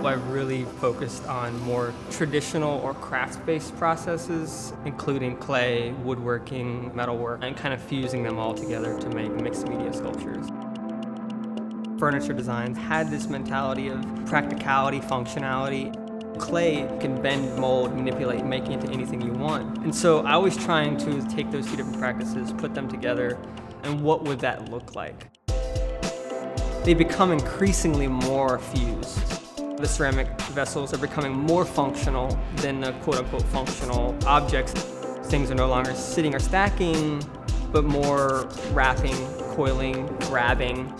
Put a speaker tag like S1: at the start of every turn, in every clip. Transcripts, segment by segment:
S1: I've really focused on more traditional or craft-based processes, including clay, woodworking, metalwork, and kind of fusing them all together to make mixed media sculptures. Furniture designs had this mentality of practicality, functionality. Clay can bend, mold, manipulate, and make it into anything you want. And so I was trying to take those two different practices, put them together, and what would that look like? They become increasingly more fused. The ceramic vessels are becoming more functional than the quote-unquote functional objects. Things are no longer sitting or stacking, but more wrapping, coiling, grabbing.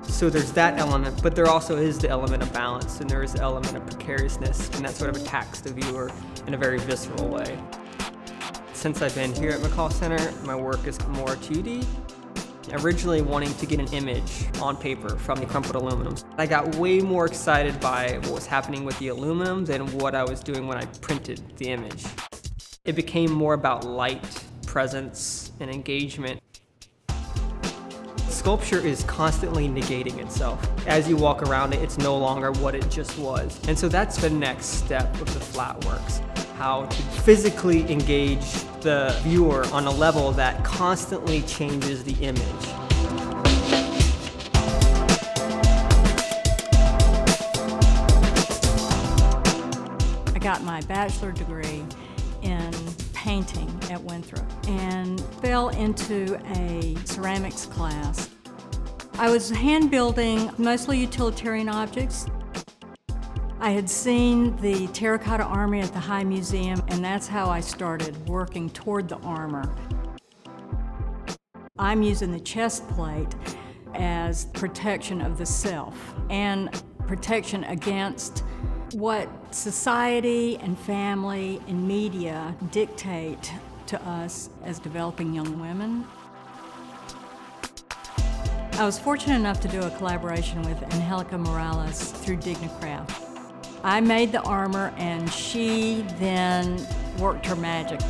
S1: So there's that element, but there also is the element of balance, and there is the element of precariousness, and that sort of attacks the viewer in a very visceral way. Since I've been here at McColl Center, my work is more 2D. Originally wanting to get an image on paper from the crumpled aluminum. I got way more excited by what was happening with the aluminum than what I was doing when I printed the image. It became more about light, presence, and engagement. Sculpture is constantly negating itself. As you walk around it, it's no longer what it just was. And so that's the next step of the flat works. How to physically engage the viewer on a level that constantly changes the image.
S2: I got my bachelor degree in painting at Winthrop and fell into a ceramics class. I was hand building mostly utilitarian objects. I had seen the terracotta army at the High Museum, and that's how I started working toward the armor. I'm using the chest plate as protection of the self and protection against what society and family and media dictate to us as developing young women. I was fortunate enough to do a collaboration with Angelica Morales through Dignacraft. I made the armor and she then worked her magic.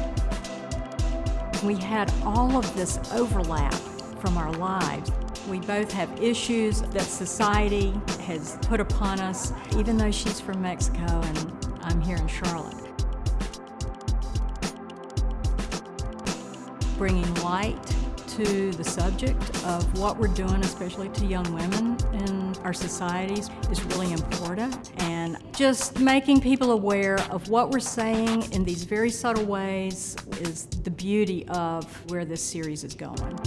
S2: We had all of this overlap from our lives. We both have issues that society has put upon us, even though she's from Mexico and I'm here in Charlotte. Bringing light to the subject of what we're doing, especially to young women in our societies, is really important. And just making people aware of what we're saying in these very subtle ways is the beauty of where this series is going.